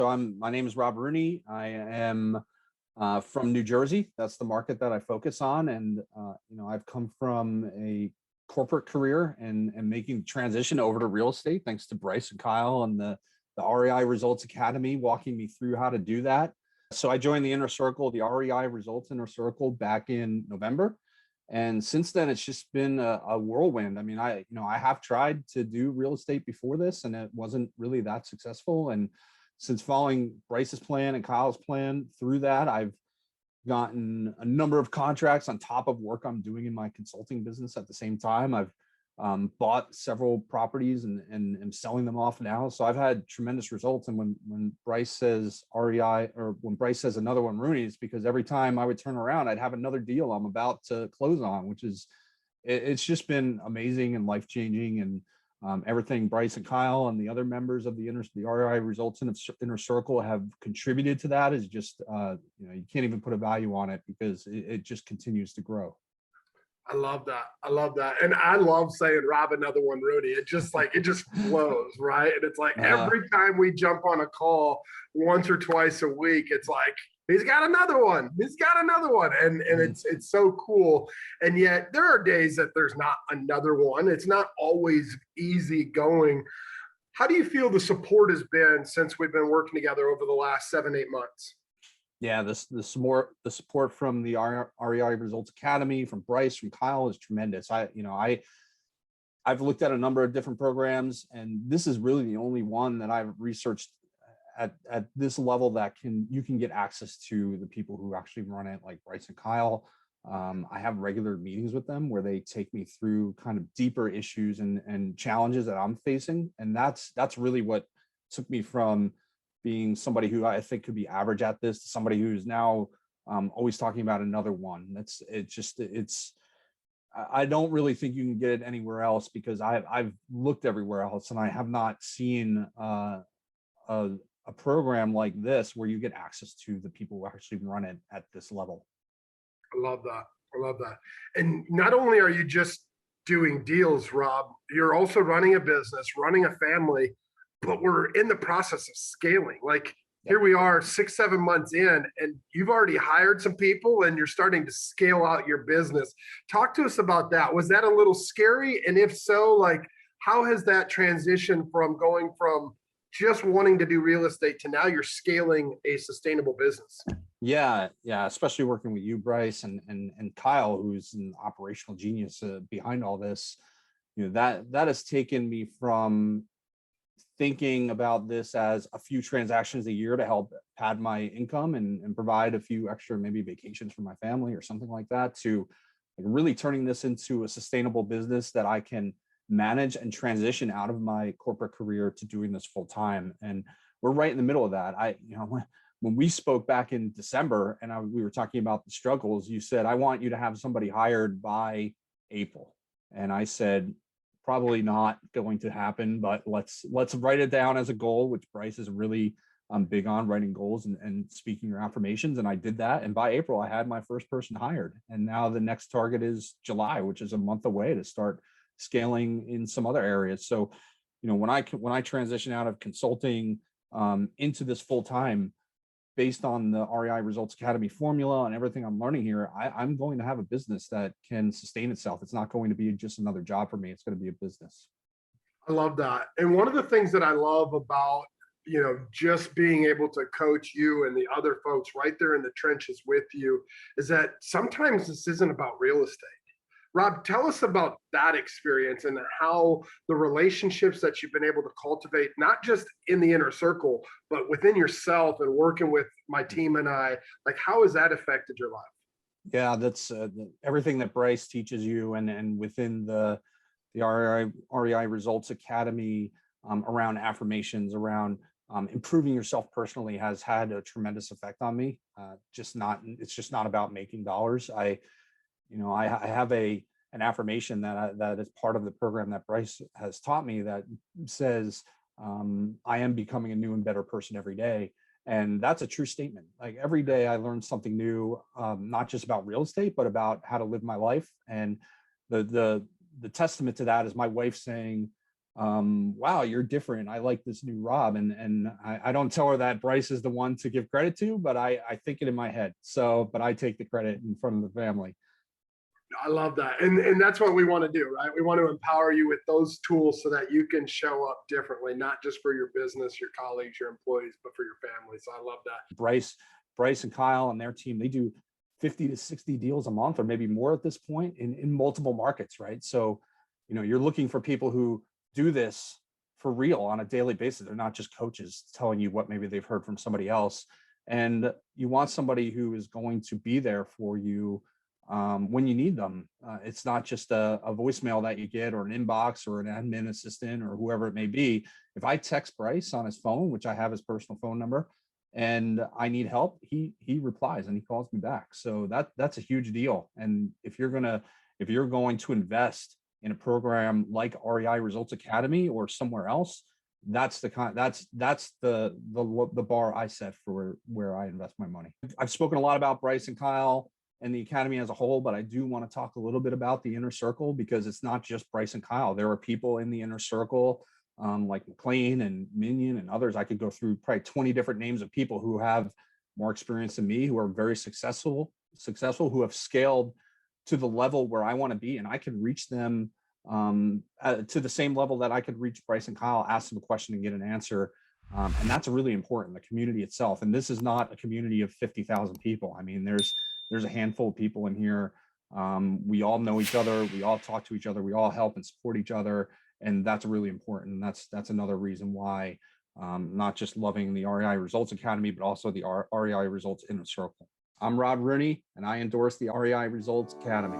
My name is Rob Rooney. I am from New Jersey. That's the market that I focus on. And, I've come from a corporate career and making the transition over to real estate, thanks to Bryce and Kyle and the REI Results Academy, walking me through how to do that. So I joined the inner circle, the REI Results Inner Circle, back in November. And since then, it's just been a whirlwind. I mean, I have tried to do real estate before this, and it wasn't really that successful. And since following Bryce's plan and Kyle's plan through that, I've gotten a number of contracts on top of work I'm doing in my consulting business at the same time. I've bought several properties and am selling them off now. So I've had tremendous results. And when Bryce says REI, or when Bryce says another one Rooney, it's because every time I would turn around, I'd have another deal I'm about to close on, which is, it's just been amazing and life-changing. And everything Bryce and Kyle and the other members of the REI Results Inner Circle have contributed to that is just, you can't even put a value on it, because it just continues to grow. I love that. I love that. And I love saying, Rob, another one, Rooney. It just flows, right? And it's like every time we jump on a call once or twice a week, it's like, he's got another one. He's got another one. And it's so cool. And yet there are days that there's not another one. It's not always easy going. How do you feel the support has been since we've been working together over the last 7-8 months? Yeah, the support from the REI Results Academy, from Bryce, from Kyle is tremendous. I've looked at a number of different programs, and this is really the only one that I've researched at this level that you can get access to the people who actually run it, like Bryce and Kyle. I have regular meetings with them where they take me through kind of deeper issues and challenges that I'm facing, and that's really what took me from being somebody who I think could be average at this to somebody who's now always talking about another one. I don't really think you can get it anywhere else, because I've looked everywhere else and I have not seen a program like this where you get access to the people who actually run it at this level. I love that. I love that. And not only are you just doing deals, Rob, you're also running a business, running a family, but we're in the process of scaling. Like, here we are 6-7 months in, and you've already hired some people and you're starting to scale out your business. Talk to us about that. Was that a little scary? And if so, like, how has that transition from going from just wanting to do real estate to now you're scaling a sustainable business? Yeah, especially working with you, Bryce, and Kyle, who's an operational genius behind all this. That has taken me from thinking about this as a few transactions a year to help pad my income and provide a few extra, maybe vacations for my family or something like that, to like really turning this into a sustainable business that I can manage and transition out of my corporate career to doing this full time. And we're right in the middle of that. When we spoke back in December and we were talking about the struggles, you said, I want you to have somebody hired by April. And I said, probably not going to happen, but let's write it down as a goal, which Bryce is really big on, writing goals and speaking your affirmations. And I did that. And by April, I had my first person hired. And now the next target is July, which is a month away, to start scaling in some other areas. So, when I transition out of consulting into this full time, based on the REI Results Academy formula and everything I'm learning here, I'm going to have a business that can sustain itself. It's not going to be just another job for me. It's going to be a business. I love that. And one of the things that I love about, just being able to coach you and the other folks right there in the trenches with you is that sometimes this isn't about real estate. Rob, tell us about that experience and how the relationships that you've been able to cultivate, not just in the inner circle, but within yourself and working with my team and I, like, how has that affected your life? Yeah, that's everything that Bryce teaches you, and within the REI Results Academy, around affirmations, around improving yourself personally, has had a tremendous effect on me. It's just not about making dollars. I have an affirmation that is part of the program that Bryce has taught me that says, I am becoming a new and better person every day. And that's a true statement. Like, every day I learn something new, not just about real estate, but about how to live my life. And the testament to that is my wife saying, wow, you're different. I like this new Rob. And I don't tell her that Bryce is the one to give credit to, but I think it in my head. So, but I take the credit in front of the family. I love that. And that's what we want to do, right? We want to empower you with those tools so that you can show up differently, not just for your business, your colleagues, your employees, but for your family. So I love that. Bryce and Kyle and their team, they do 50 to 60 deals a month or maybe more at this point in multiple markets, right? So, you're looking for people who do this for real on a daily basis. They're not just coaches telling you what maybe they've heard from somebody else. And you want somebody who is going to be there for you when you need them. It's not just a voicemail that you get or an inbox or an admin assistant or whoever it may be. If I text Bryce on his phone, which I have his personal phone number, and I need help, he replies and he calls me back. So that's a huge deal. And if you're going to invest in a program like REI Results Academy or somewhere else, that's the bar I set for where I invest my money. I've spoken a lot about Bryce and Kyle and the academy as a whole, but I do want to talk a little bit about the inner circle, because it's not just Bryce and Kyle. There are people in the inner circle like McLean and Minion and others. I could go through probably 20 different names of people who have more experience than me, who are very successful, who have scaled to the level where I want to be, and I can reach them to the same level that I could reach Bryce and Kyle, ask them a question and get an answer. And that's really important, the community itself. And this is not a community of 50,000 people. I mean, there's a handful of people in here. We all know each other. We all talk to each other. We all help and support each other. And that's really important. And that's another reason why not just loving the REI Results Academy, but also the REI Results Inner Circle. I'm Rob Rooney, and I endorse the REI Results Academy.